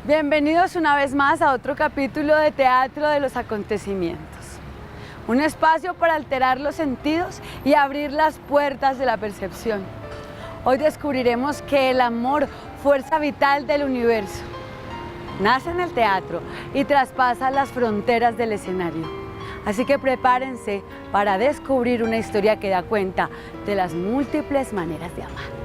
Bienvenidos una vez más a otro capítulo de Teatro de los Acontecimientos. Un espacio para alterar los sentidos y abrir las puertas de la percepción. Hoy descubriremos que el amor, fuerza vital del universo, nace en el teatro y traspasa las fronteras del escenario. Así que prepárense para descubrir una historia que da cuenta de las múltiples maneras de amar.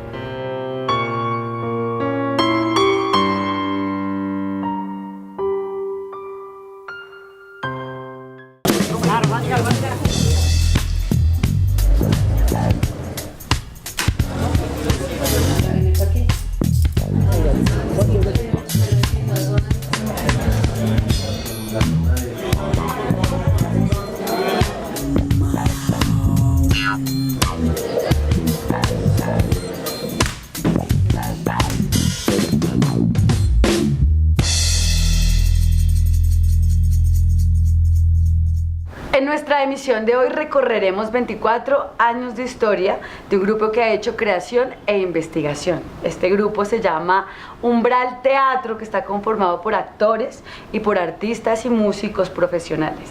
En nuestra emisión de hoy recorreremos 24 años de historia de un grupo que ha hecho creación e investigación. Este grupo se llama Umbral Teatro, que está conformado por actores y por artistas y músicos profesionales.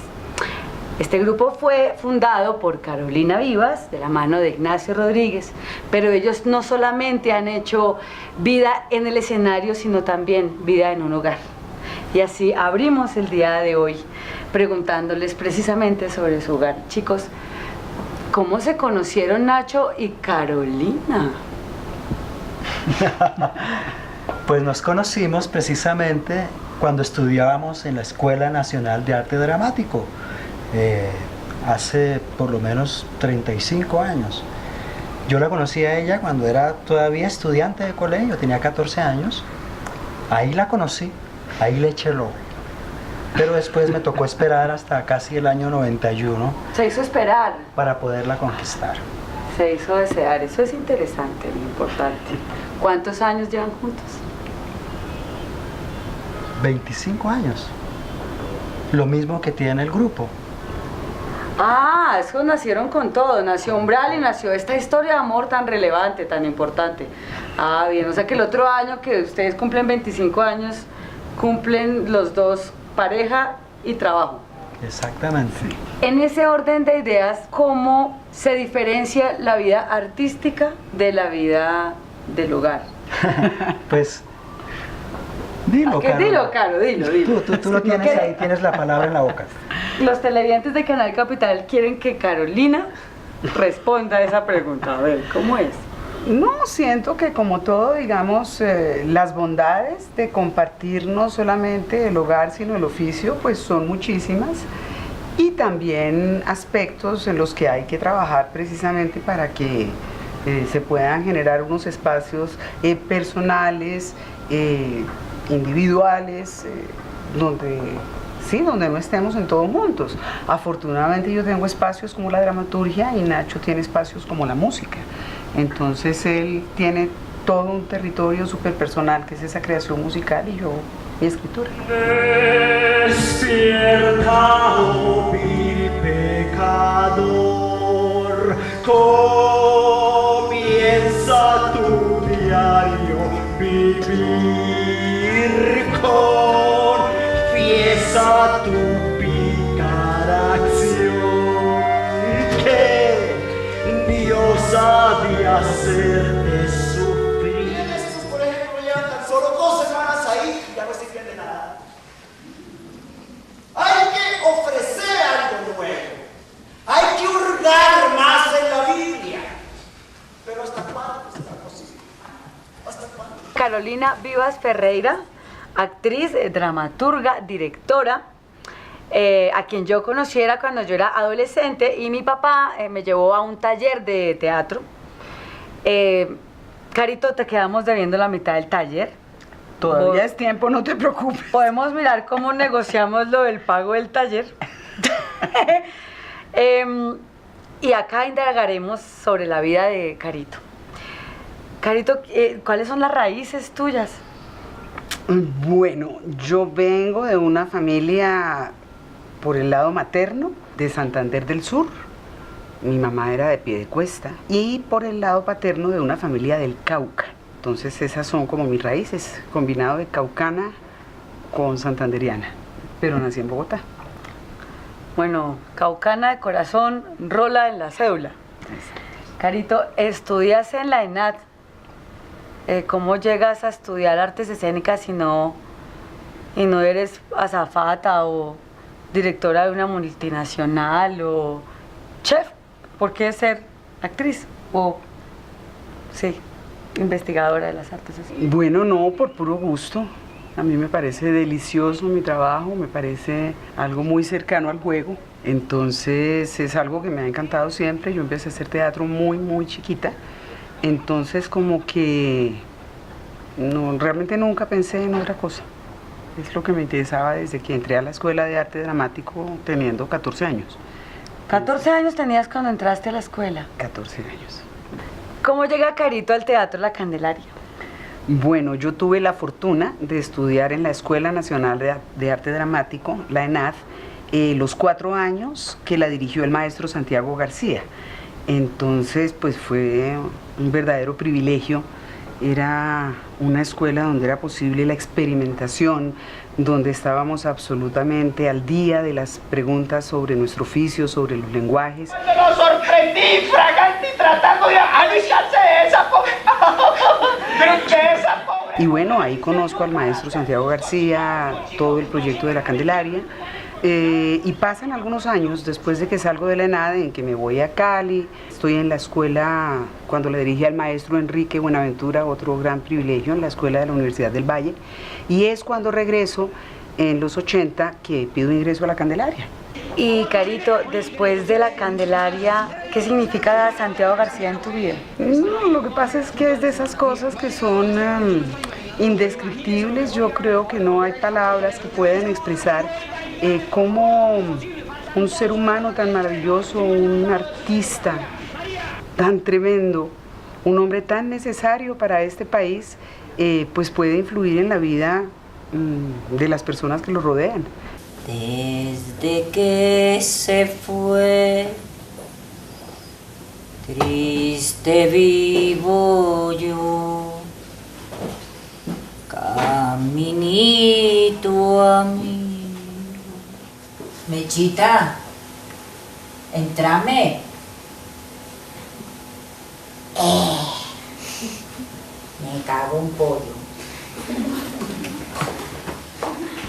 Este grupo fue fundado por Carolina Vivas, de la mano de Ignacio Rodríguez, pero ellos no solamente han hecho vida en el escenario, sino también vida en un hogar. Y así abrimos el día de hoy preguntándoles precisamente sobre su hogar. Chicos, ¿cómo se conocieron Nacho y Carolina? Pues nos conocimos precisamente cuando estudiábamos en la Escuela Nacional de Arte Dramático, hace por lo menos 35 años. Yo la conocí a ella cuando era todavía estudiante de colegio, tenía 14 años. Ahí la conocí, ahí le eché el ojo. Pero después me tocó esperar hasta casi el año 91. Se hizo esperar. Para poderla conquistar. Se hizo desear, eso es interesante, muy importante. ¿Cuántos años llevan juntos? 25 años. Lo mismo que tiene el grupo. Ah, esos nacieron con todo, nació Umbral y nació esta historia de amor tan relevante, tan importante. Ah, bien, o sea que el otro año que ustedes cumplen 25 años, cumplen los dos pareja y trabajo. Exactamente. En ese orden de ideas, ¿cómo se diferencia la vida artística de la vida del hogar? Pues, dilo, Caro. Dilo, Caro, dilo. Tú lo tienes ahí, tienes la palabra en la boca. Los televidentes de Canal Capital quieren que Carolina responda a esa pregunta. A ver, ¿cómo es? No, siento que como todo, digamos, las bondades de compartir no solamente el hogar, sino el oficio, pues son muchísimas. Y también aspectos en los que hay que trabajar precisamente para que se puedan generar unos espacios personales, individuales, donde no estemos en todos juntos. Afortunadamente yo tengo espacios como la dramaturgia y Nacho tiene espacios como la música. Entonces él tiene todo un territorio súper personal, que es esa creación musical, y yo mi escritura. Despierta, oh vil pecador, comienza tu diario vivir, confiesa tu pícara acción, que Dios ha de hacerte sufrir. Estos, por ejemplo, llevan tan solo 2 semanas ahí y ya no se entiende nada. Hay que ofrecer algo nuevo. Hay que hurgar más en la Biblia. Pero ¿hasta cuándo será posible? ¿Hasta cuándo? Carolina Vivas Ferreira, actriz, dramaturga, directora, a quien yo conociera cuando yo era adolescente, y mi papá me llevó a un taller de teatro. Carito, te quedamos debiendo la mitad del taller. Todavía es tiempo, no te preocupes. Podemos mirar cómo negociamos lo del pago del taller. Y acá indagaremos sobre la vida de Carito. Carito, ¿cuáles son las raíces tuyas? Bueno, yo vengo de una familia por el lado materno de Santander del Sur. Mi mamá era de Piedecuesta. Y por el lado paterno de una familia del Cauca. Entonces esas son como mis raíces, combinado de caucana con santanderiana, pero nací en Bogotá. Bueno, caucana de corazón, rola en la cédula. Carito, estudias en la ENAD. ¿Cómo llegas a estudiar artes escénicas y no eres azafata o directora de una multinacional o chef? ¿Por qué ser actriz o, sí, investigadora de las artes escénicas? Bueno, no, por puro gusto. A mí me parece delicioso mi trabajo, me parece algo muy cercano al juego. Entonces es algo que me ha encantado siempre. Yo empecé a hacer teatro muy, muy chiquita. Entonces como que no, realmente nunca pensé en otra cosa. Es lo que me interesaba desde que entré a la Escuela de Arte Dramático teniendo 14 años. 14 años tenías cuando entraste a la escuela. 14 años. ¿Cómo llega Carito al Teatro La Candelaria? Bueno, yo tuve la fortuna de estudiar en la Escuela Nacional de Arte Dramático, la ENAD, los 4 años que la dirigió el maestro Santiago García. Entonces, pues fue un verdadero privilegio. Era una escuela donde era posible la experimentación, donde estábamos absolutamente al día de las preguntas sobre nuestro oficio, sobre los lenguajes. Cuando lo sorprendí, fragante, tratando de alisarse de esa pobre... de esa pobre... Y bueno, ahí conozco al maestro Santiago García, todo el proyecto de la Candelaria. Y pasan algunos años después de que salgo de la ENAD, en que me voy a Cali. Estoy en la escuela, cuando le dirigí al maestro Enrique Buenaventura, otro gran privilegio, en la escuela de la Universidad del Valle. Y es cuando regreso, en los 80, que pido ingreso a la Candelaria. Y Carito, después de la Candelaria, ¿qué significa Santiago García en tu vida? No, lo que pasa es que es de esas cosas que son indescriptibles. Yo creo que no hay palabras que puedan expresar cómo un ser humano tan maravilloso, un artista tan tremendo, un hombre tan necesario para este país, pues puede influir en la vida de las personas que lo rodean. Desde que se fue, triste vivo yo, caminito a mí. Mechita, entrame. Me cago un pollo.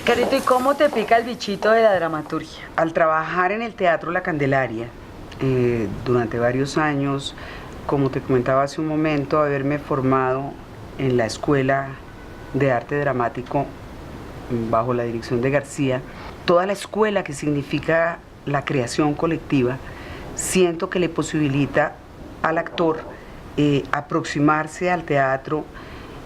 Carito, ¿y cómo te pica el bichito de la dramaturgia? Al trabajar en el Teatro La Candelaria, durante varios años, como te comentaba hace un momento, haberme formado en la Escuela de Arte Dramático bajo la dirección de García, toda la escuela que significa la creación colectiva, siento que le posibilita al actor aproximarse al teatro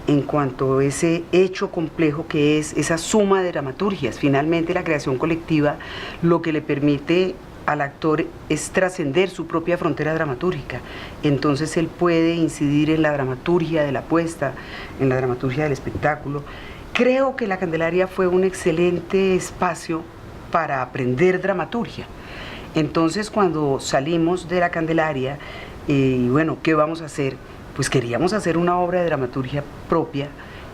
en cuanto a ese hecho complejo que es esa suma de dramaturgias. Finalmente la creación colectiva lo que le permite al actor es trascender su propia frontera dramatúrgica. Entonces él puede incidir en la dramaturgia de la puesta, en la dramaturgia del espectáculo. Creo que la Candelaria fue un excelente espacio para aprender dramaturgia. Entonces cuando salimos de la Candelaria, y bueno, ¿qué vamos a hacer? Pues queríamos hacer una obra de dramaturgia propia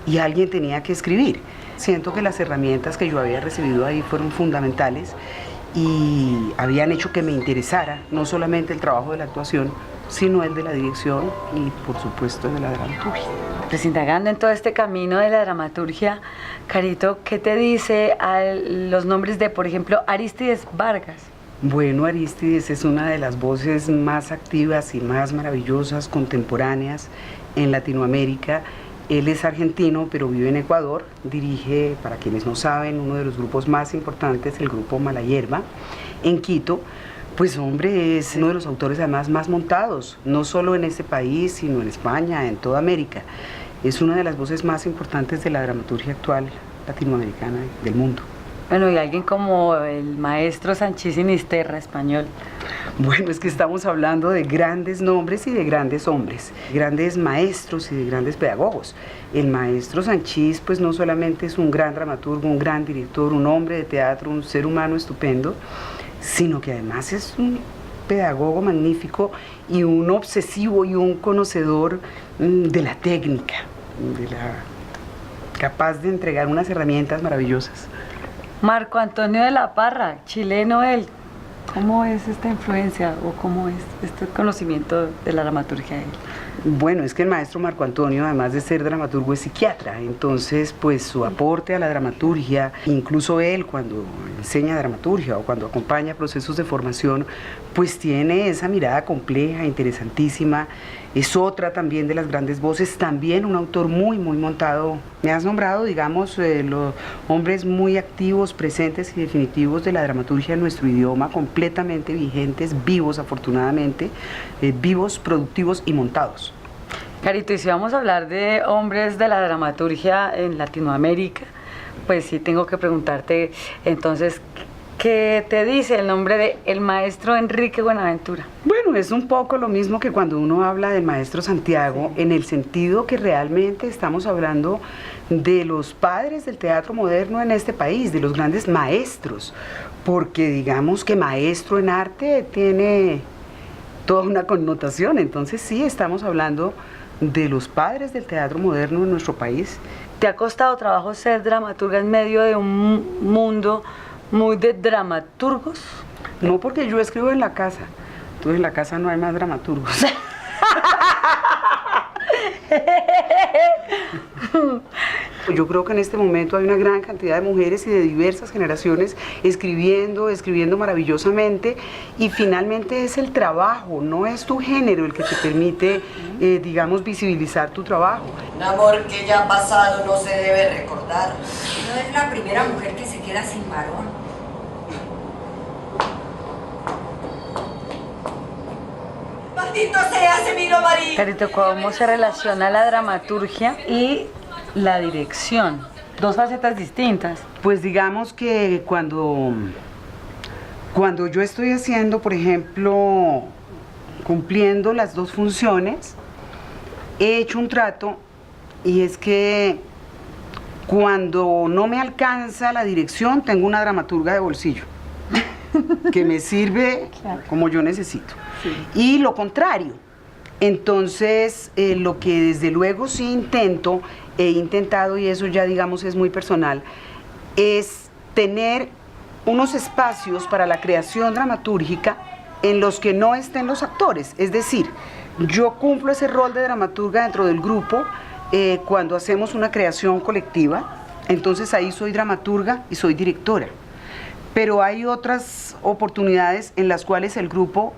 y alguien tenía que escribir. Siento que las herramientas que yo había recibido ahí fueron fundamentales y habían hecho que me interesara no solamente el trabajo de la actuación, sino el de la dirección y por supuesto de la dramaturgia. Pues indagando en todo este camino de la dramaturgia, Carito, ¿qué te dice a los nombres de, por ejemplo, Arístides Vargas? Bueno, Arístides es una de las voces más activas y más maravillosas contemporáneas en Latinoamérica. Él es argentino, pero vive en Ecuador. Dirige, para quienes no saben, uno de los grupos más importantes, el grupo Mala Hierba, en Quito. Pues hombre, es uno de los autores además más montados, no solo en este país, sino en España, en toda América. Es una de las voces más importantes de la dramaturgia actual latinoamericana del mundo. Bueno, y alguien como el maestro Sanchís Sinisterra, español. Bueno, es que estamos hablando de grandes nombres y de grandes hombres, grandes maestros y de grandes pedagogos. El maestro Sanchís, pues no solamente es un gran dramaturgo, un gran director, un hombre de teatro, un ser humano estupendo, sino que además es un pedagogo magnífico y un obsesivo y un conocedor de la técnica, capaz de entregar unas herramientas maravillosas. Marco Antonio de la Parra, chileno él. ¿Cómo es esta influencia o cómo es este conocimiento de la dramaturgia de él? Bueno, es que el maestro Marco Antonio, además de ser dramaturgo, es psiquiatra, entonces pues su aporte a la dramaturgia, incluso él cuando enseña dramaturgia o cuando acompaña procesos de formación, pues tiene esa mirada compleja, interesantísima. Es otra también de las grandes voces, también un autor muy montado. Me has nombrado, digamos, los hombres muy activos, presentes y definitivos de la dramaturgia en nuestro idioma, completamente vigentes, vivos afortunadamente, vivos, productivos y montados. Carito, y si vamos a hablar de hombres de la dramaturgia en Latinoamérica, pues sí tengo que preguntarte, entonces, ¿qué te dice el nombre de el maestro Enrique Buenaventura? Bueno, es un poco lo mismo que cuando uno habla del maestro Santiago, en el sentido que realmente estamos hablando de los padres del teatro moderno en este país, de los grandes maestros, porque digamos que maestro en arte tiene toda una connotación, entonces sí, estamos hablando de los padres del teatro moderno en nuestro país. ¿Te ha costado trabajo ser dramaturga en medio de un mundo muy de dramaturgos? No, porque yo escribo en la casa, entonces en la casa no hay más dramaturgos. Yo creo que en este momento hay una gran cantidad de mujeres y de diversas generaciones escribiendo maravillosamente, y finalmente es el trabajo, no es tu género el que te permite, digamos, visibilizar tu trabajo. Un amor que ya ha pasado no se debe recordar. No es la primera mujer que se queda sin varón. ¡Maldito sea, Semiro María! Carito, ¿cómo se relaciona la dramaturgia y la dirección? Dos facetas distintas. Pues digamos que cuando yo estoy haciendo, por ejemplo, cumpliendo las dos funciones, he hecho un trato, y es que cuando no me alcanza la dirección, tengo una dramaturga de bolsillo que me sirve como yo necesito. Sí. Y lo contrario. Entonces, lo que desde luego sí he intentado, y eso ya digamos es muy personal, es tener unos espacios para la creación dramatúrgica en los que no estén los actores. Es decir, yo cumplo ese rol de dramaturga dentro del grupo cuando hacemos una creación colectiva, entonces ahí soy dramaturga y soy directora. Pero hay otras oportunidades en las cuales el grupo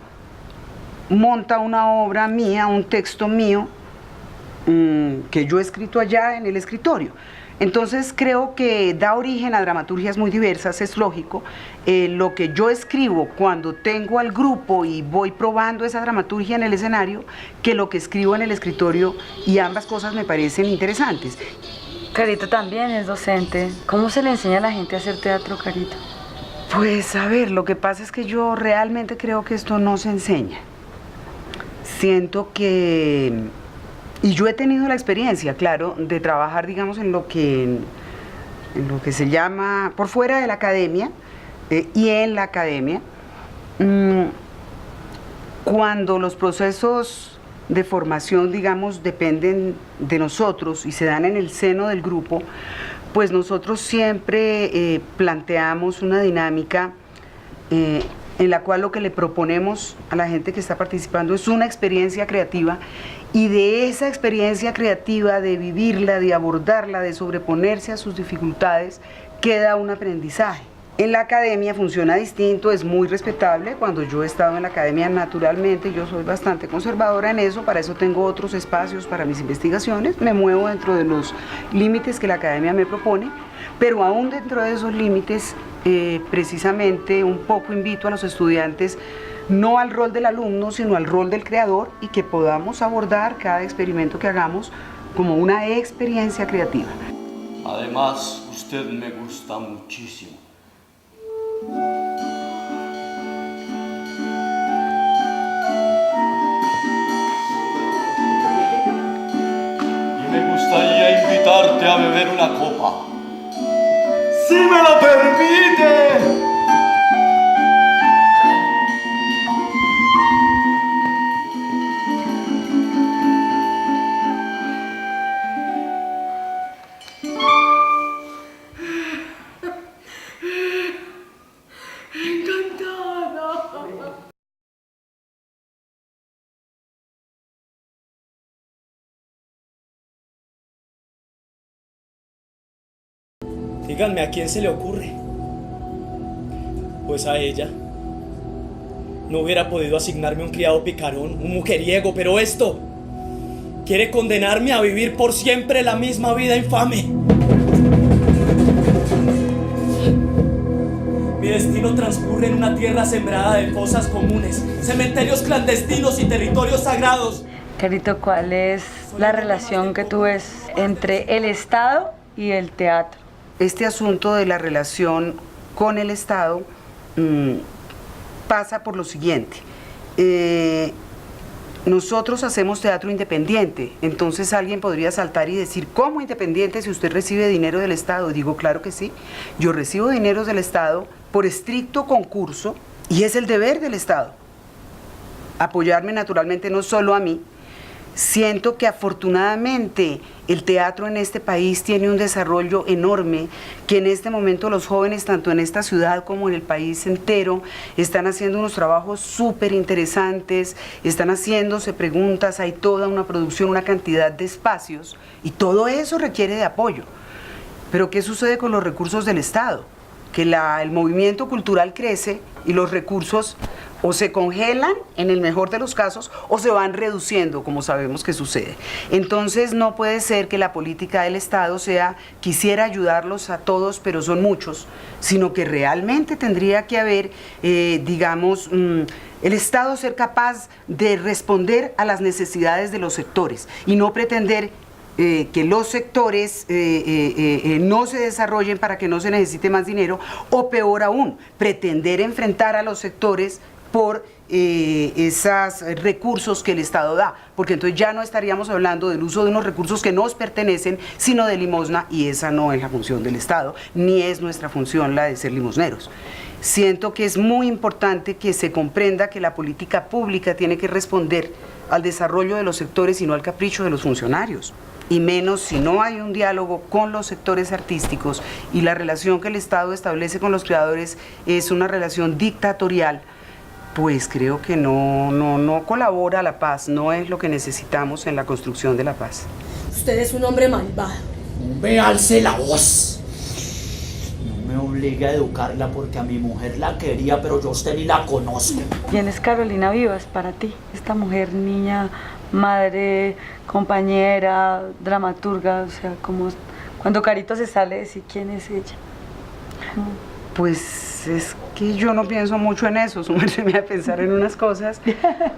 monta una obra mía, un texto mío, que yo he escrito allá en el escritorio. Entonces creo que da origen a dramaturgias muy diversas, es lógico. Lo que yo escribo cuando tengo al grupo y voy probando esa dramaturgia en el escenario, que lo que escribo en el escritorio, y ambas cosas me parecen interesantes. Carito también es docente. ¿Cómo se le enseña a la gente a hacer teatro, Carito? Pues a ver, lo que pasa es que yo realmente creo que esto no se enseña. Siento que, y yo he tenido la experiencia, claro, de trabajar, digamos, en lo que se llama por fuera de la academia y en la academia, cuando los procesos de formación, digamos, dependen de nosotros y se dan en el seno del grupo, pues nosotros siempre planteamos una dinámica en la cual lo que le proponemos a la gente que está participando es una experiencia creativa, y de esa experiencia creativa, de vivirla, de abordarla, de sobreponerse a sus dificultades, queda un aprendizaje. En la academia funciona distinto, es muy respetable. Cuando yo he estado en la academia, naturalmente, yo soy bastante conservadora en eso, para eso tengo otros espacios para mis investigaciones, me muevo dentro de los límites que la academia me propone, pero aún dentro de esos límites, precisamente un poco invito a los estudiantes no al rol del alumno, sino al rol del creador, y que podamos abordar cada experimento que hagamos como una experiencia creativa. Además, usted me gusta muchísimo. Y me gustaría invitarte a beber una copa. ¡Si me lo permite! Díganme, ¿a quién se le ocurre? Pues a ella. No hubiera podido asignarme un criado picarón, un mujeriego, pero esto quiere condenarme a vivir por siempre la misma vida infame. Mi destino transcurre en una tierra sembrada de fosas comunes, cementerios clandestinos y territorios sagrados. Carito, ¿cuál es la relación que tú ves entre el Estado y el teatro? Este asunto de la relación con el Estado pasa por lo siguiente. Nosotros hacemos teatro independiente, entonces alguien podría saltar y decir, ¿cómo independiente si usted recibe dinero del Estado? Digo, claro que sí, yo recibo dinero del Estado por estricto concurso y es el deber del Estado apoyarme naturalmente no solo a mí. Siento que afortunadamente el teatro en este país tiene un desarrollo enorme, que en este momento los jóvenes, tanto en esta ciudad como en el país entero, están haciendo unos trabajos súper interesantes, están haciéndose preguntas, hay toda una producción, una cantidad de espacios, y todo eso requiere de apoyo. Pero ¿qué sucede con los recursos del Estado? Que el movimiento cultural crece y los recursos o se congelan, en el mejor de los casos, o se van reduciendo, como sabemos que sucede. Entonces no puede ser que la política del Estado sea, quisiera ayudarlos a todos, pero son muchos, sino que realmente tendría que haber, digamos, el Estado ser capaz de responder a las necesidades de los sectores y no pretender que los sectores no se desarrollen para que no se necesite más dinero, o peor aún, pretender enfrentar a los sectores por esos recursos que el Estado da, porque entonces ya no estaríamos hablando del uso de unos recursos que nos pertenecen, sino de limosna, y esa no es la función del Estado, ni es nuestra función la de ser limosneros. Siento que es muy importante que se comprenda que la política pública tiene que responder al desarrollo de los sectores y no al capricho de los funcionarios, y menos si no hay un diálogo con los sectores artísticos y la relación que el Estado establece con los creadores es una relación dictatorial. Pues creo que no colabora a la paz, no es lo que necesitamos en la construcción de la paz. Usted es un hombre malvado. No me alce la voz. No me obligue a educarla porque a mi mujer la quería, pero yo a usted ni la conozco. ¿Quién es Carolina Vivas para ti? Esta mujer, niña, madre, compañera, dramaturga, o sea, como cuando Carito se sale, decir quién es ella. Pues es que yo no pienso mucho en eso, sumergirme a pensar en unas cosas.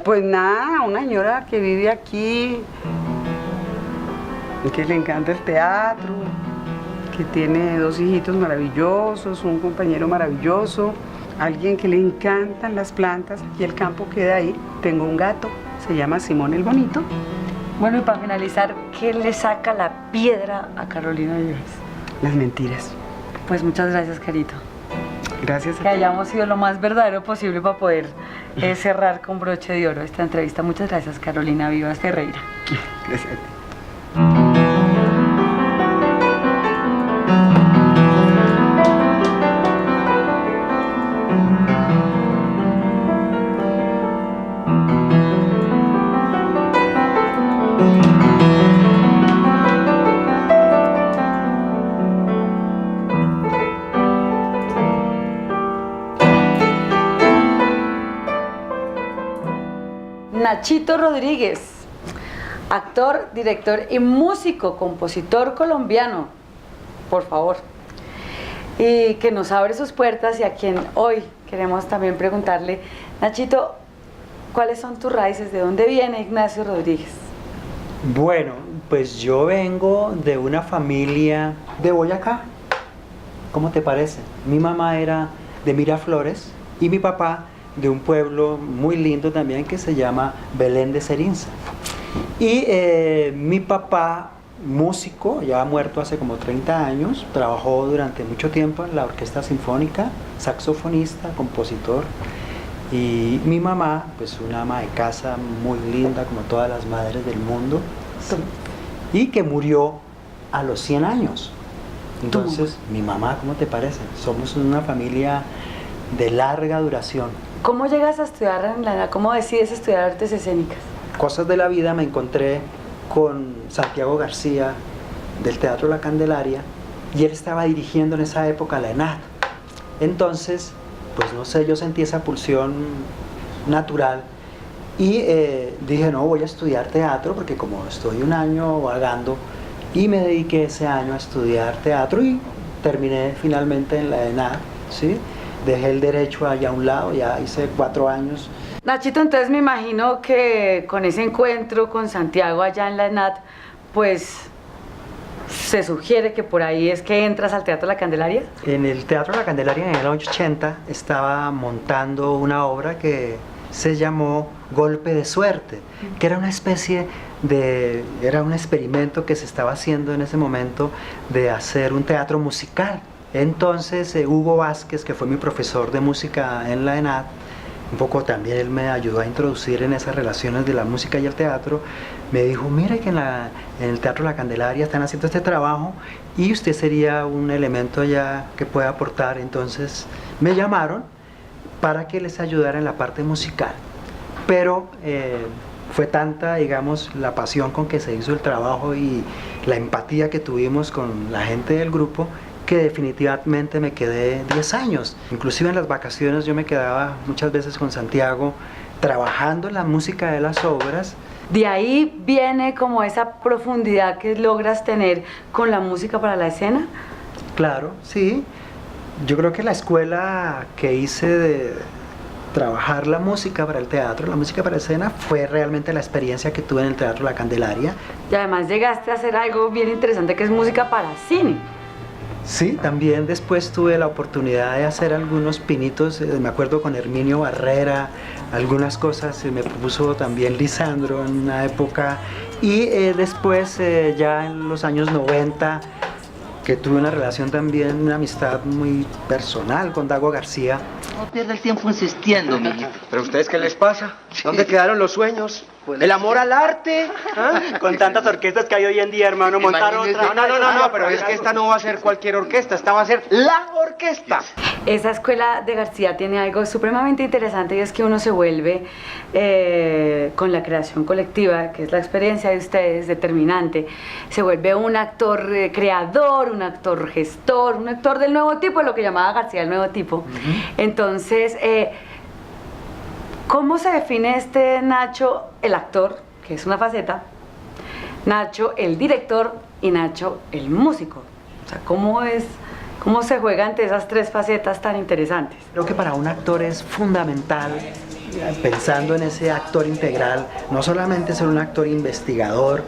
Pues nada, una señora que vive aquí, que le encanta el teatro, que tiene 2 hijitos maravillosos, un compañero maravilloso, alguien que le encantan las plantas, aquí el campo queda ahí. Tengo un gato, se llama Simón el Bonito. Bueno, y para finalizar, ¿qué le saca la piedra a Carolina Vivas? Las mentiras. Pues muchas gracias, Carito. Gracias a Que ti. hayamos sido lo más verdadero posible para poder cerrar con broche de oro esta entrevista. Muchas gracias, Carolina Vivas Ferreira. Gracias a ti. Nachito Rodríguez, actor, director y músico, compositor colombiano, por favor, y que nos abre sus puertas y a quien hoy queremos también preguntarle, Nachito, ¿cuáles son tus raíces? ¿De dónde viene Ignacio Rodríguez? Bueno, pues yo vengo de una familia de Boyacá. ¿Cómo te parece? Mi mamá era de Miraflores y mi papá de un pueblo muy lindo también que se llama Belén de Cerinza. Y mi papá, músico, ya muerto hace como 30 años, trabajó durante mucho tiempo en la Orquesta Sinfónica, saxofonista, compositor. Y mi mamá, pues una ama de casa muy linda, como todas las madres del mundo, ¿sí? Y que murió a los 100 años. Entonces, mi mamá, ¿cómo te parece? Somos una familia de larga duración. ¿Cómo llegas a estudiar cómo decides estudiar artes escénicas? Cosas de la vida, me encontré con Santiago García del Teatro La Candelaria y él estaba dirigiendo en esa época la ENAD. Entonces, pues no sé, yo sentí esa pulsión natural y dije, no, voy a estudiar teatro, porque como estoy un año vagando, y me dediqué ese año a estudiar teatro y terminé finalmente en la ENAD, ¿sí? Dejé el derecho allá a un lado, ya hice 4 años. Nachito, entonces me imagino que con ese encuentro con Santiago allá en la ENAD, pues se sugiere que por ahí es que entras al Teatro La Candelaria. En el Teatro La Candelaria en el 80 estaba montando una obra que se llamó Golpe de Suerte, que era una especie de, era un experimento que se estaba haciendo en ese momento de hacer un teatro musical. Entonces Hugo Vázquez, que fue mi profesor de música en la ENAD, un poco también él me ayudó a introducir en esas relaciones de la música y el teatro, me dijo, mire que en el Teatro La Candelaria están haciendo este trabajo y usted sería un elemento ya que puede aportar. Entonces me llamaron para que les ayudara en la parte musical, pero fue tanta, digamos, la pasión con que se hizo el trabajo y la empatía que tuvimos con la gente del grupo, que definitivamente me quedé 10 años. Inclusive en las vacaciones yo me quedaba muchas veces con Santiago trabajando en la música de las obras. De ahí viene como esa profundidad que logras tener con la música para la escena. Claro, sí. Yo creo que la escuela que hice de trabajar la música para el teatro, la música para la escena, fue realmente la experiencia que tuve en el Teatro La Candelaria. Y además llegaste a hacer algo bien interesante que es música para cine. Sí, también después tuve la oportunidad de hacer algunos pinitos, me acuerdo con Herminio Barrera, algunas cosas me propuso también Lisandro en una época, y después ya en los años 90, que tuve una relación también, una amistad muy personal con Dago García. No pierda el tiempo insistiendo, mijito. ¿Pero ustedes qué les pasa? ¿Dónde quedaron los sueños? ¿El amor al arte? ¿Ah? Con tantas orquestas que hay hoy en día, hermano, montar otra. No, pero es que esta no va a ser cualquier orquesta, esta va a ser la orquesta. Esa escuela de García tiene algo supremamente interesante y es que uno se vuelve con la creación colectiva, que es la experiencia de ustedes, determinante, se vuelve un actor creador, un actor gestor, un actor del nuevo tipo, lo que llamaba García el nuevo tipo. Entonces, ¿cómo se define este Nacho, el actor, que es una faceta, Nacho, el director y Nacho, el músico? O sea, ¿cómo se juega ante esas 3 facetas tan interesantes? Creo que para un actor es fundamental, pensando en ese actor integral, no solamente ser un actor investigador,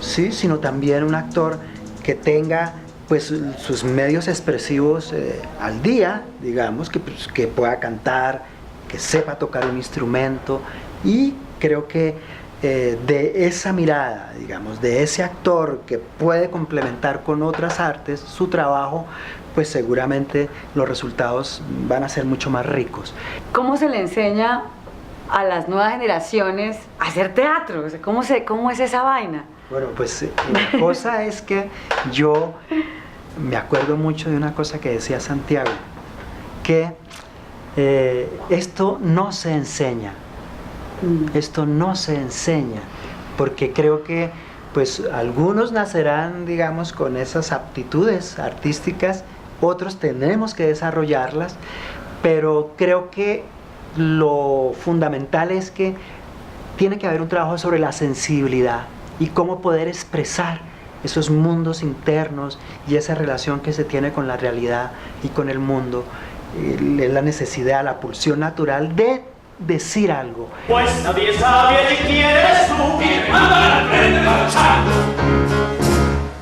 ¿sí?, sino también un actor que tenga pues sus medios expresivos al día, digamos, que pueda cantar, que sepa tocar un instrumento, y creo que de esa mirada, digamos, de ese actor que puede complementar con otras artes su trabajo, pues seguramente los resultados van a ser mucho más ricos. ¿Cómo se le enseña a las nuevas generaciones a hacer teatro? O sea, ¿cómo es esa vaina? Bueno, pues la cosa es que yo me acuerdo mucho de una cosa que decía Santiago, que esto no se enseña, esto no se enseña, porque creo que pues algunos nacerán, digamos, con esas aptitudes artísticas, otros tenemos que desarrollarlas, pero creo que lo fundamental es que tiene que haber un trabajo sobre la sensibilidad y cómo poder expresar esos mundos internos y esa relación que se tiene con la realidad y con el mundo, la necesidad, la pulsión natural de decir algo. Pues nadie sabe ni quiere subir al tren marchando.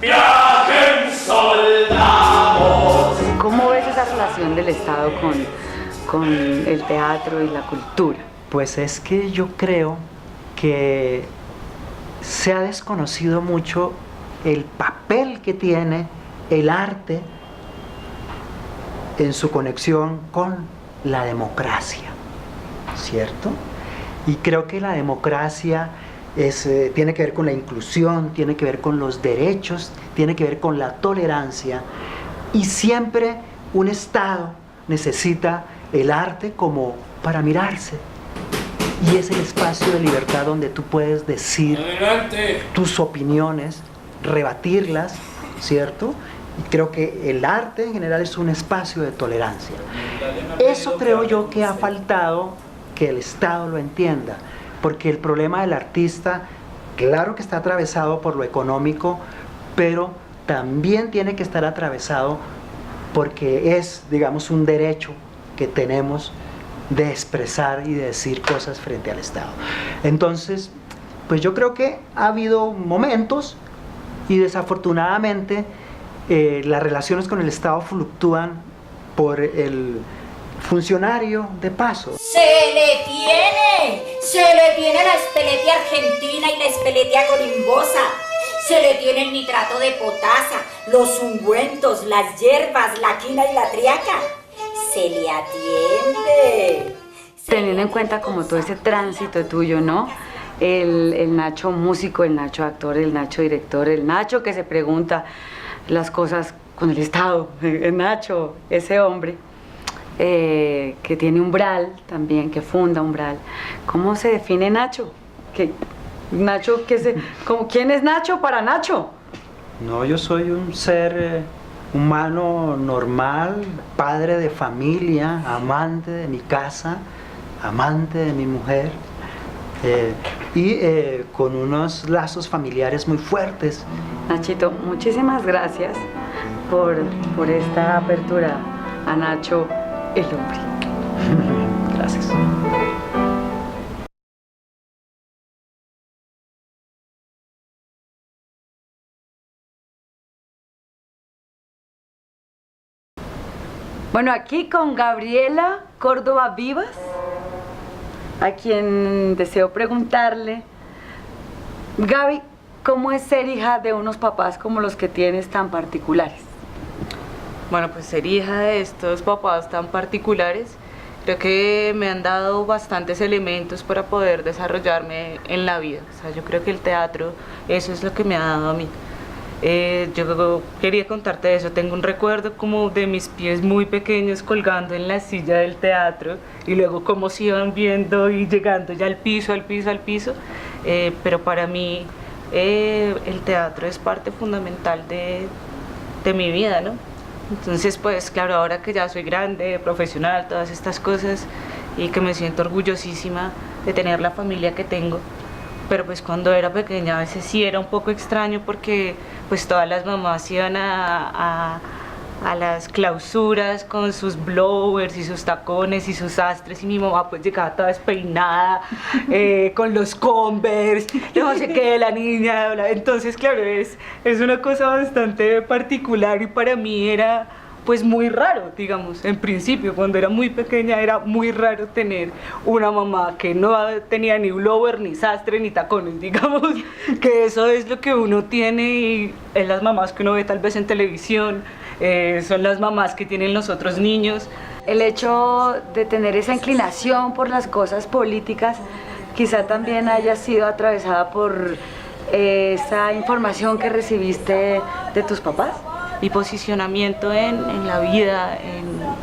Viajen soldados. ¿Cómo ves esa relación del Estado con el teatro y la cultura? Pues es que yo creo que se ha desconocido mucho el papel que tiene el arte en su conexión con la democracia, ¿cierto? Y creo que la democracia tiene que ver con la inclusión, tiene que ver con los derechos, tiene que ver con la tolerancia, y siempre un Estado necesita el arte como para mirarse. Y es el espacio de libertad donde tú puedes decir tus opiniones, rebatirlas, ¿cierto? Y creo que el arte en general es un espacio de tolerancia. Eso creo yo que ha faltado que el Estado lo entienda, porque el problema del artista, claro que está atravesado por lo económico, pero también tiene que estar atravesado porque es, digamos, un derecho que tenemos de expresar y de decir cosas frente al Estado. Entonces, pues yo creo que ha habido momentos y desafortunadamente las relaciones con el Estado fluctúan por el funcionario de paso. Se le tiene la espeletia argentina y la espeletia corimbosa, se le tiene el nitrato de potasa, los ungüentos, las hierbas, la quina y la triaca. Se le atiende. Teniendo en cuenta como todo ese tránsito tuyo, ¿no? El Nacho músico, el Nacho actor, el Nacho director, el Nacho que se pregunta las cosas con el Estado, el Nacho, ese hombre que tiene Umbral también, que funda Umbral. ¿Cómo se define Nacho? Nacho, ¿quién es Nacho para Nacho? No, yo soy un ser humano normal, padre de familia, amante de mi casa, amante de mi mujer y con unos lazos familiares muy fuertes. Nachito, muchísimas gracias por esta apertura a Nacho, el hombre. Gracias. Bueno, aquí con Gabriela Córdoba Vivas, a quien deseo preguntarle, Gaby, ¿cómo es ser hija de unos papás como los que tienes tan particulares? Bueno, pues ser hija de estos papás tan particulares, creo que me han dado bastantes elementos para poder desarrollarme en la vida. O sea, yo creo que el teatro, eso es lo que me ha dado a mí. Yo quería contarte eso. Tengo un recuerdo como de mis pies muy pequeños colgando en la silla del teatro y luego cómo se iban viendo y llegando ya al piso, pero para mí el teatro es parte fundamental de mi vida, ¿no? Entonces, pues claro, ahora que ya soy grande, profesional, todas estas cosas y que me siento orgullosísima de tener la familia que tengo, pero pues cuando era pequeña a veces sí era un poco extraño porque pues todas las mamás iban a las clausuras con sus blowers y sus tacones y sus sastres y mi mamá pues llegaba toda despeinada con los Converse, no sé qué, la niña, entonces claro, es una cosa bastante particular y para mí era pues muy raro, digamos, en principio, cuando era muy pequeña era muy raro tener una mamá que no tenía ni blower, ni sastre, ni tacones, digamos, que eso es lo que uno tiene y es las mamás que uno ve tal vez en televisión, son las mamás que tienen los otros niños. El hecho de tener esa inclinación por las cosas políticas quizá también haya sido atravesada por esa información que recibiste de tus papás. Mi posicionamiento en la vida,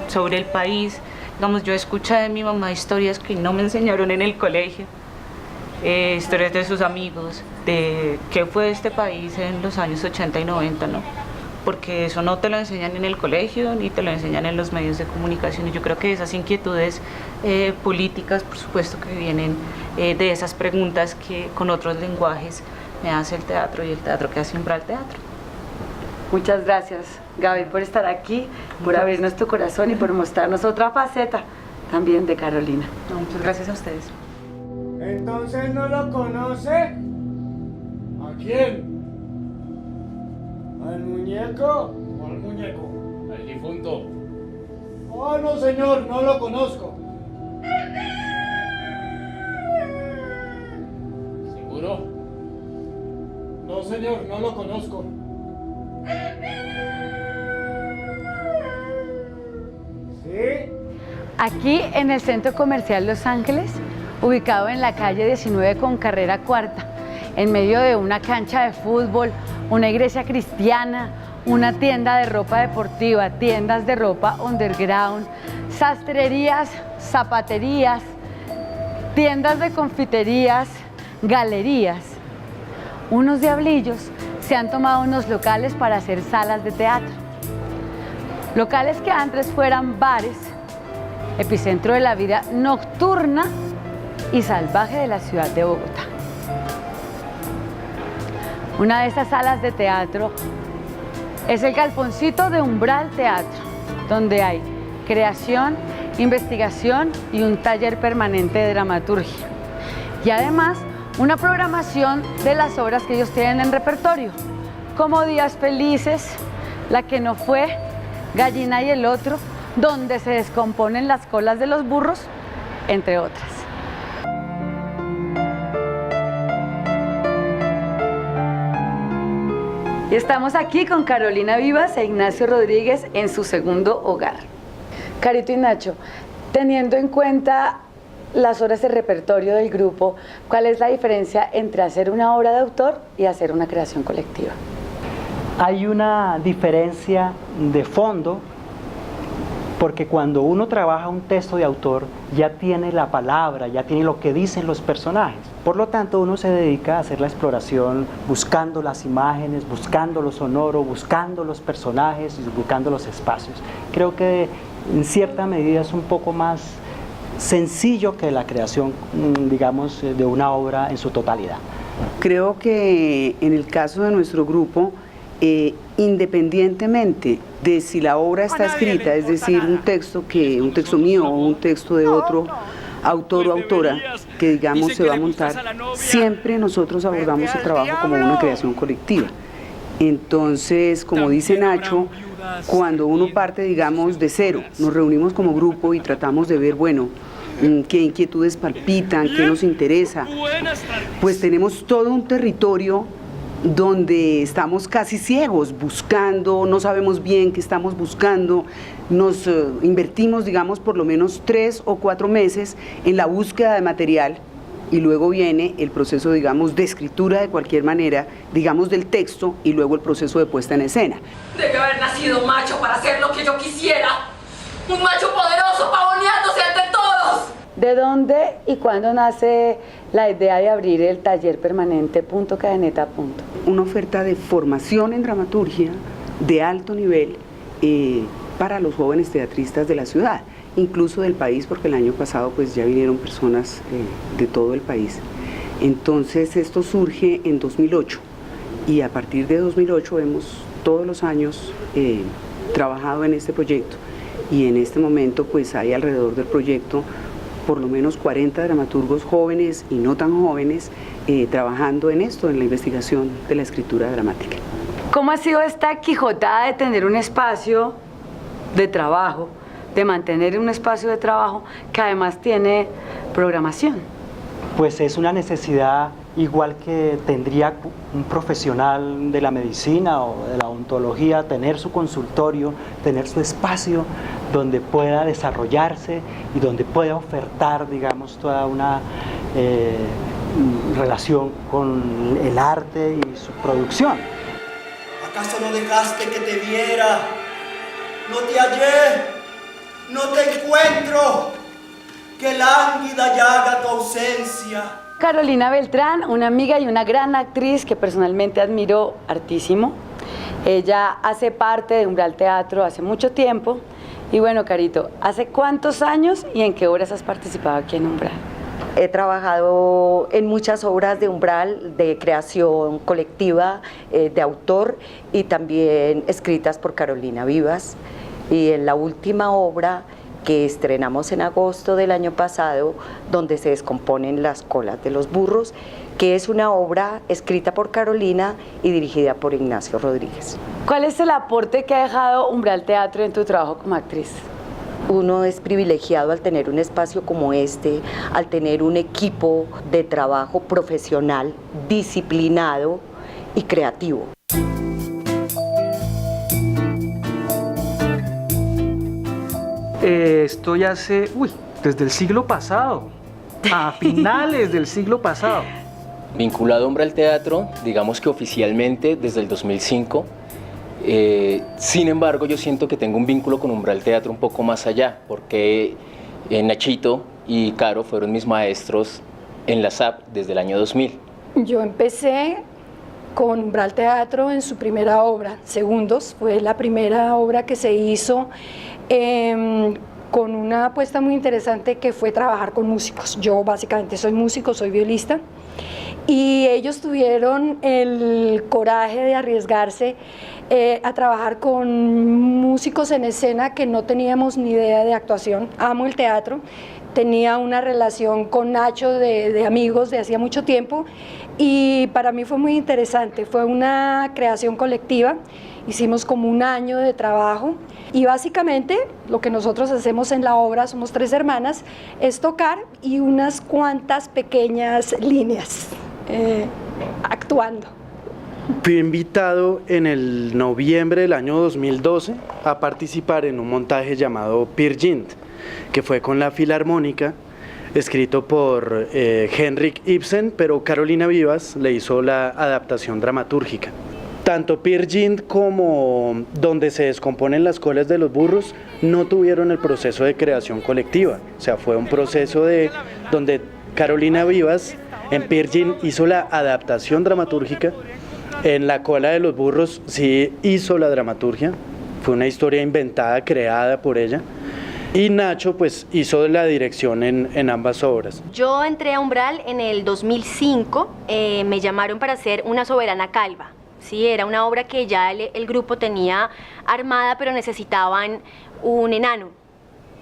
sobre el país. Digamos, yo escuché de mi mamá historias que no me enseñaron en el colegio, historias de sus amigos, de qué fue este país en los años 80 y 90, ¿no? Porque eso no te lo enseñan en el colegio ni te lo enseñan en los medios de comunicación y yo creo que esas inquietudes políticas, por supuesto que vienen de esas preguntas que con otros lenguajes me hace el teatro y el teatro que hace Umbral Teatro. Muchas gracias, Gaby, por estar aquí, por abrirnos tu corazón y por mostrarnos otra faceta también de Carolina. No, muchas gracias a ustedes. ¿Entonces no lo conoce? ¿A quién? ¿Al muñeco o al muñeco? Al difunto. Oh, no, señor, no lo conozco. ¿Seguro? No, señor, no lo conozco. ¿Sí? Aquí en el Centro Comercial Los Ángeles, ubicado en la calle 19 con carrera cuarta, en medio de una cancha de fútbol, una iglesia cristiana, una tienda de ropa deportiva, tiendas de ropa underground, sastrerías, zapaterías, tiendas de confiterías, galerías. Unos diablillos se han tomado unos locales para hacer salas de teatro. Locales que antes fueran bares, epicentro de la vida nocturna y salvaje de la ciudad de Bogotá. Una de esas salas de teatro es el Galponcito de Umbral Teatro, donde hay creación, investigación y un taller permanente de dramaturgia. Y además, una programación de las obras que ellos tienen en repertorio, como Días Felices, La que no fue, Gallina y el otro, donde se descomponen las colas de los burros, entre otras. Y estamos aquí con Carolina Vivas e Ignacio Rodríguez en su segundo hogar. Carito y Nacho, teniendo en cuenta las horas de repertorio del grupo, ¿cuál es la diferencia entre hacer una obra de autor y hacer una creación colectiva? Hay una diferencia de fondo, porque cuando uno trabaja un texto de autor, ya tiene la palabra, ya tiene lo que dicen los personajes. Por lo tanto, uno se dedica a hacer la exploración buscando las imágenes, buscando lo sonoro, buscando los personajes y buscando los espacios. Creo que en cierta medida es un poco más sencillo que la creación, digamos, de una obra en su totalidad. Creo que en el caso de nuestro grupo, independientemente de si la obra está escrita, es decir, un texto mío o un texto de otro autor o autora que digamos se va a montar, siempre nosotros abordamos el trabajo como una creación colectiva. Entonces, como dice Nacho, cuando uno parte, digamos, de cero, nos reunimos como grupo y tratamos de ver, bueno, qué inquietudes palpitan, qué nos interesa, pues tenemos todo un territorio donde estamos casi ciegos, buscando, no sabemos bien qué estamos buscando, nos invertimos, digamos, por lo menos 3 o 4 meses en la búsqueda de material y luego viene el proceso, digamos, de escritura de cualquier manera, digamos, del texto y luego el proceso de puesta en escena. Debe haber nacido macho para hacer lo que yo quisiera, un macho poderoso pavoneándose ante todos. ¿De dónde y cuándo nace la idea de abrir el taller permanente Punto Cadeneta Punto? Una oferta de formación en dramaturgia de alto nivel para los jóvenes teatristas de la ciudad, incluso del país, porque el año pasado pues ya vinieron personas de todo el país. Entonces esto surge en 2008 y a partir de 2008 hemos todos los años trabajado en este proyecto y en este momento pues hay alrededor del proyecto por lo menos 40 dramaturgos jóvenes y no tan jóvenes trabajando en esto, en la investigación de la escritura dramática. ¿Cómo ha sido esta quijotada de tener un espacio de trabajo, de mantener un espacio de trabajo que además tiene programación? Pues es una necesidad igual que tendría un profesional de la medicina o de la odontología, tener su consultorio, tener su espacio donde pueda desarrollarse y donde pueda ofertar, digamos, toda una relación con el arte y su producción. ¿Acaso no dejaste que te viera? No te hallé, no te encuentro, que lánguida llaga tu ausencia. Carolina Beltrán, una amiga y una gran actriz que personalmente admiro hartísimo. Ella hace parte de Umbral Teatro hace mucho tiempo. Y bueno, Carito, ¿hace cuántos años y en qué obras has participado aquí en Umbral? He trabajado en muchas obras de Umbral, de creación colectiva, de autor y también escritas por Carolina Vivas. Y en la última obra que estrenamos en agosto del año pasado, donde se descomponen las colas de los burros, que es una obra escrita por Carolina y dirigida por Ignacio Rodríguez. ¿Cuál es el aporte que ha dejado Umbral Teatro en tu trabajo como actriz? Uno es privilegiado al tener un espacio como este, al tener un equipo de trabajo profesional, disciplinado y creativo. Estoy desde el siglo pasado, a finales del siglo pasado. Vinculado a Umbral Teatro, digamos que oficialmente desde el 2005. Sin embargo, yo siento que tengo un vínculo con Umbral Teatro un poco más allá, porque Nachito y Caro fueron mis maestros en la SAP desde el año 2000. Yo empecé con Umbral Teatro en su primera obra, Segundos. Fue la primera obra que se hizo con una apuesta muy interesante que fue trabajar con músicos. Yo básicamente soy músico, soy violista, y ellos tuvieron el coraje de arriesgarse a trabajar con músicos en escena que no teníamos ni idea de actuación. Amo el teatro, tenía una relación con Nacho de amigos de hacía mucho tiempo, y para mí fue muy interesante. Fue una creación colectiva, hicimos como un año de trabajo, y básicamente lo que nosotros hacemos en la obra, somos 3 hermanas, es tocar y unas cuantas pequeñas líneas actuando. Fui invitado en el noviembre del año 2012 a participar en un montaje llamado Peer Gynt, que fue con la Filarmónica, escrito por Henrik Ibsen, pero Carolina Vivas le hizo la adaptación dramatúrgica. Tanto Peer Gynt como Donde se descomponen las colas de los burros no tuvieron el proceso de creación colectiva, o sea, fue un proceso donde Carolina Vivas en Peer Gynt hizo la adaptación dramatúrgica. En La cola de los burros sí hizo la dramaturgia, fue una historia inventada, creada por ella, y Nacho pues hizo la dirección en ambas obras. Yo entré a Umbral en el 2005, me llamaron para hacer Una soberana calva. Sí, era una obra que ya el grupo tenía armada, pero necesitaban un enano,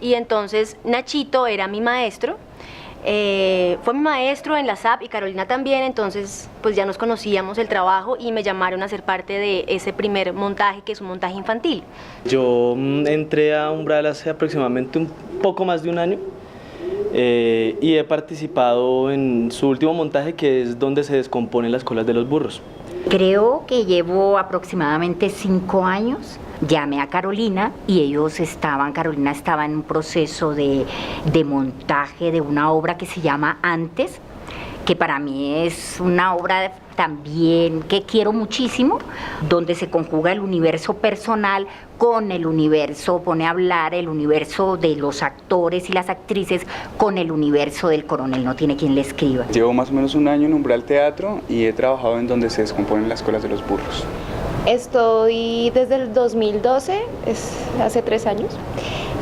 y entonces Nachito era mi maestro. Fue mi maestro en la SAP y Carolina también, entonces pues ya nos conocíamos el trabajo y me llamaron a ser parte de ese primer montaje, que es un montaje infantil. Yo entré a Umbral hace aproximadamente un poco más de un año y he participado en su último montaje, que es Donde se descomponen las colas de los burros. Creo que llevo aproximadamente 5 años. Llamé a Carolina y Carolina estaba en un proceso de montaje de una obra que se llama Antes, que para mí es una obra también que quiero muchísimo, donde se conjuga el universo personal con el universo, pone a hablar el universo de los actores y las actrices con el universo del coronel, no tiene quien le escriba. Llevo más o menos un año en Umbral Teatro y he trabajado en Donde se descomponen las colas de los burros. Estoy desde el 2012, es hace 3 años,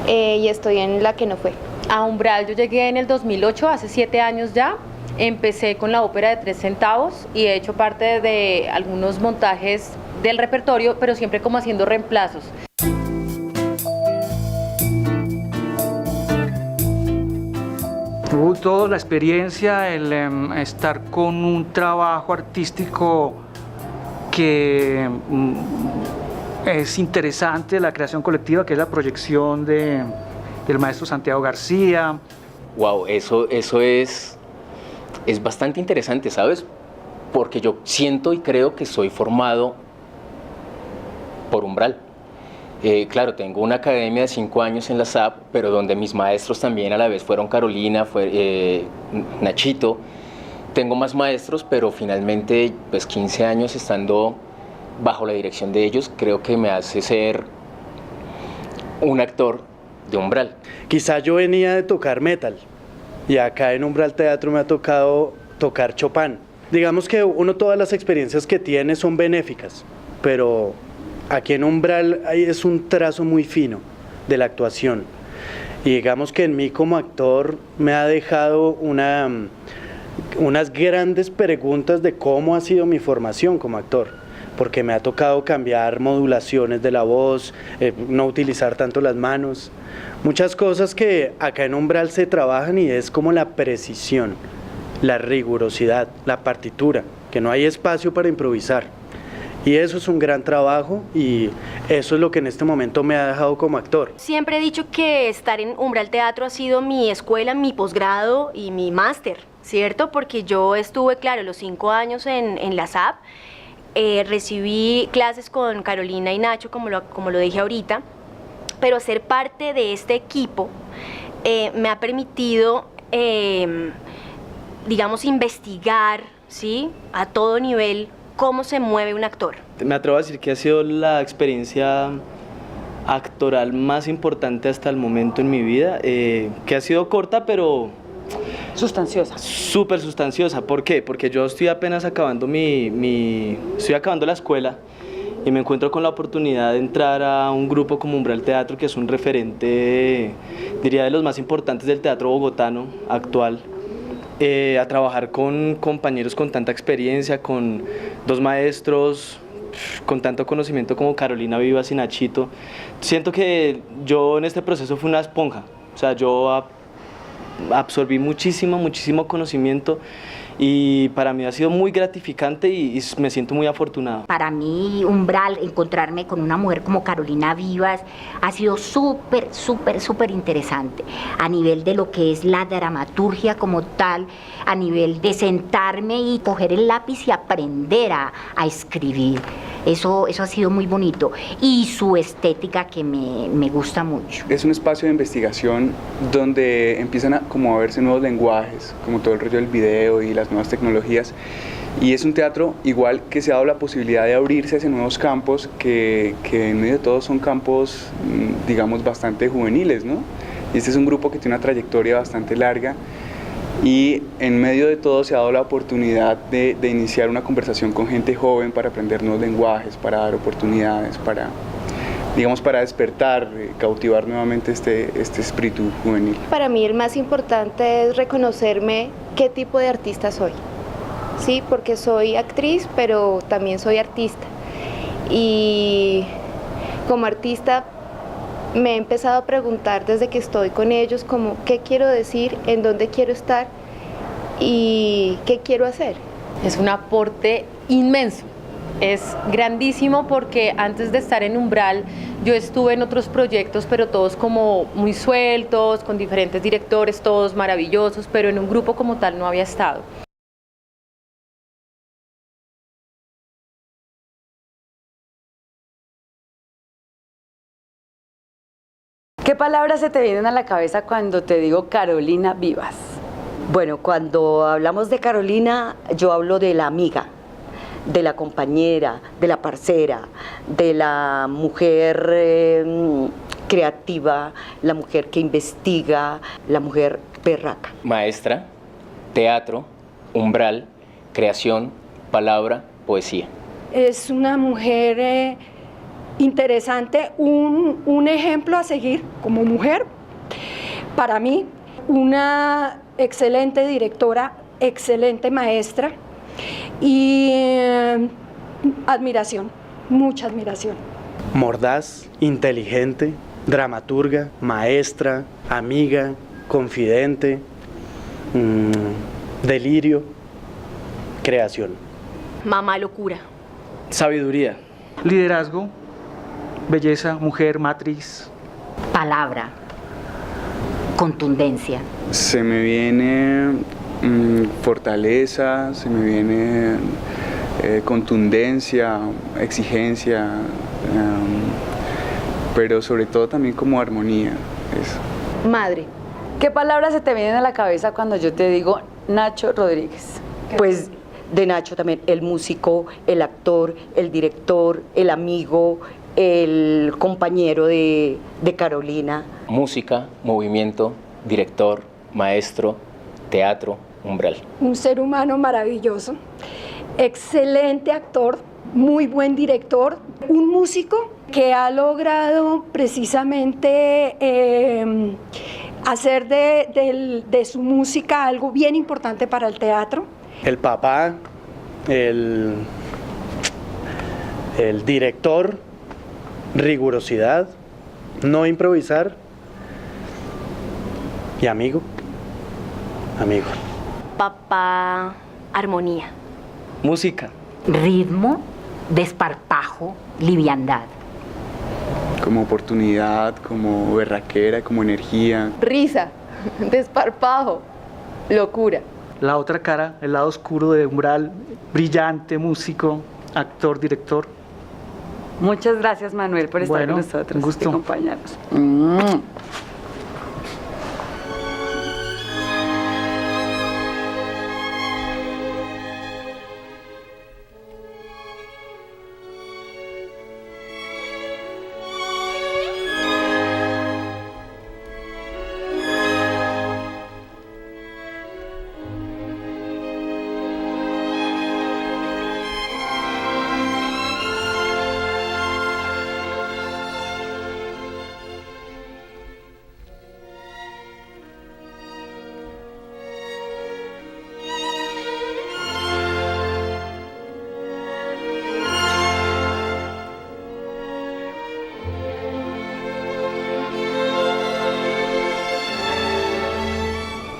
y estoy en La que no fue. A Umbral yo llegué en el 2008, hace 7 años ya. Empecé con la ópera de 3 centavos y he hecho parte de algunos montajes del repertorio, pero siempre como haciendo reemplazos. Tuvo toda la experiencia, el estar con un trabajo artístico que es interesante, la creación colectiva, que es la proyección del maestro Santiago García. Wow, eso es bastante interesante, ¿sabes? Porque yo siento y creo que soy formado por Umbral. Claro, tengo una academia de 5 años en la SAP, pero donde mis maestros también a la vez fueron Carolina, fue Nachito. Tengo más maestros, pero finalmente, pues 15 años estando bajo la dirección de ellos, creo que me hace ser un actor de Umbral. Quizá yo venía de tocar metal, y acá en Umbral Teatro me ha tocado tocar Chopin. Digamos que todas las experiencias que tiene son benéficas, pero aquí en Umbral es un trazo muy fino de la actuación. Y digamos que en mí como actor me ha dejado unas grandes preguntas de cómo ha sido mi formación como actor, porque me ha tocado cambiar modulaciones de la voz, no utilizar tanto las manos, muchas cosas que acá en Umbral se trabajan, y es como la precisión, la rigurosidad, la partitura, que no hay espacio para improvisar. Y eso es un gran trabajo, y eso es lo que en este momento me ha dejado como actor. Siempre he dicho que estar en Umbral Teatro ha sido mi escuela, mi posgrado y mi máster, ¿cierto? Porque yo estuve, claro, los 5 años en la SAP, recibí clases con Carolina y Nacho, como lo dije ahorita, pero ser parte de este equipo me ha permitido, digamos, investigar, ¿sí?, a todo nivel cómo se mueve un actor. Me atrevo a decir que ha sido la experiencia actoral más importante hasta el momento en mi vida, que ha sido corta, pero Sustanciosa. Súper sustanciosa. ¿Por qué? Porque yo estoy apenas acabando estoy acabando la escuela y me encuentro con la oportunidad de entrar a un grupo como Umbral Teatro, que es un referente, diría, de los más importantes del teatro bogotano actual. A trabajar con compañeros con tanta experiencia, con dos maestros con tanto conocimiento como Carolina Vivas y Nachito. Siento que yo en este proceso fui una esponja, o sea, yo absorbí muchísimo conocimiento y para mí ha sido muy gratificante y me siento muy afortunado. Para mí, Umbral, encontrarme con una mujer como Carolina Vivas ha sido súper interesante a nivel de lo que es la dramaturgia como tal, a nivel de sentarme y coger el lápiz y aprender a escribir. Eso ha sido muy bonito y su estética que me gusta mucho. Es un espacio de investigación donde empiezan como a verse nuevos lenguajes, como todo el rollo del video y las nuevas tecnologías, y es un teatro igual que se ha dado la posibilidad de abrirse hacia nuevos campos que en medio de todo son campos, digamos, bastante juveniles, ¿no? Y este es un grupo que tiene una trayectoria bastante larga y en medio de todo se ha dado la oportunidad de iniciar una conversación con gente joven para aprender nuevos lenguajes, para dar oportunidades, para despertar, cautivar nuevamente este espíritu juvenil. Para mí el más importante es reconocerme qué tipo de artista soy, ¿sí? Porque soy actriz, pero también soy artista. Y como artista me he empezado a preguntar desde que estoy con ellos como qué quiero decir, en dónde quiero estar y qué quiero hacer. Es un aporte inmenso. Es grandísimo porque antes de estar en Umbral yo estuve en otros proyectos, pero todos como muy sueltos, con diferentes directores, todos maravillosos, pero en un grupo como tal no había estado. ¿Qué palabras se te vienen a la cabeza cuando te digo Carolina Vivas? Bueno, cuando hablamos de Carolina, yo hablo de la amiga, de la compañera, de la parcera, de la mujer creativa, la mujer que investiga, la mujer berraca. Maestra, teatro, umbral, creación, palabra, poesía. Es una mujer interesante, un ejemplo a seguir como mujer. Para mí, una excelente directora, excelente maestra y admiración, mucha admiración. Mordaz, inteligente, dramaturga, maestra, amiga, confidente, delirio, creación. Mamá locura. Sabiduría. Liderazgo, belleza, mujer, matriz. Palabra, contundencia. Se me viene fortaleza, se me viene contundencia, exigencia, pero sobre todo también como armonía. Eso. Madre. ¿Qué palabras se te vienen a la cabeza cuando yo te digo Nacho Rodríguez? Pues de Nacho también, el músico, el actor, el director, el amigo, el compañero de Carolina. Música, movimiento, director, maestro, teatro, umbral. Un ser humano maravilloso, excelente actor, muy buen director, un músico que ha logrado precisamente hacer de su música algo bien importante para el teatro. El papá, el director, rigurosidad, no improvisar y amigo. Papá, armonía. Música. Ritmo, desparpajo, liviandad. Como oportunidad, como berraquera, como energía. Risa, desparpajo, locura. La otra cara, el lado oscuro de Umbral, brillante, músico, actor, director. Muchas gracias, Manuel, por estar con nosotros. Un gusto. Y acompañarnos.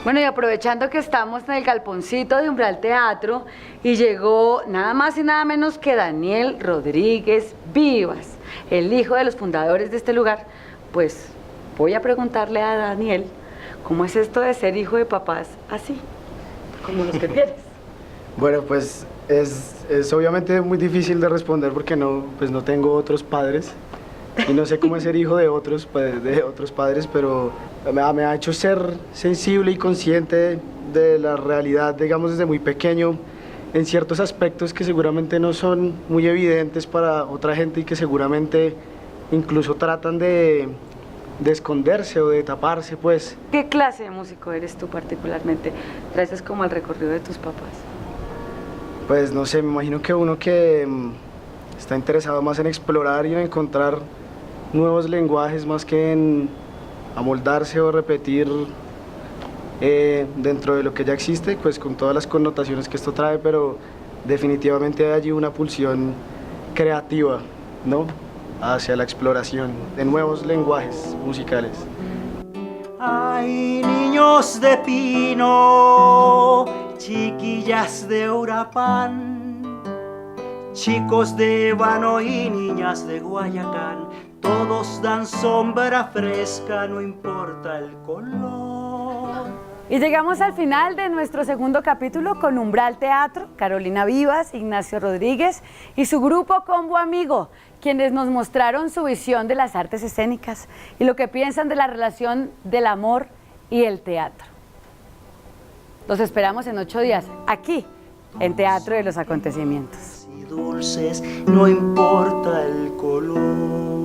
Bueno, y aprovechando que estamos en el galponcito de Umbral Teatro y llegó nada más y nada menos que Daniel Rodríguez Vivas, el hijo de los fundadores de este lugar, pues voy a preguntarle a Daniel cómo es esto de ser hijo de papás así, como los que tienes. Bueno, pues es obviamente muy difícil de responder porque no tengo otros padres y no sé cómo es ser hijo de otros padres, pero me ha hecho ser sensible y consciente de la realidad, digamos, desde muy pequeño, en ciertos aspectos que seguramente no son muy evidentes para otra gente y que seguramente incluso tratan de esconderse o de taparse, pues. ¿Qué clase de músico eres tú particularmente, gracias como al recorrido de tus papás? Pues no sé, me imagino que uno que está interesado más en explorar y en encontrar nuevos lenguajes más que en amoldarse o repetir dentro de lo que ya existe, pues con todas las connotaciones que esto trae, pero definitivamente hay allí una pulsión creativa, ¿no?, hacia la exploración de nuevos lenguajes musicales. Ay, niños de pino, chiquillas de Urapán, chicos de Ébano y niñas de Guayacán, todos dan sombra fresca, no importa el color. Y llegamos al final de nuestro segundo capítulo con Umbral Teatro, Carolina Vivas, Ignacio Rodríguez y su grupo Combo Amigo, quienes nos mostraron su visión de las artes escénicas y lo que piensan de la relación del amor y el teatro. Los esperamos en 8 días, aquí, en Teatro de los Acontecimientos. Y dulces, no importa el color.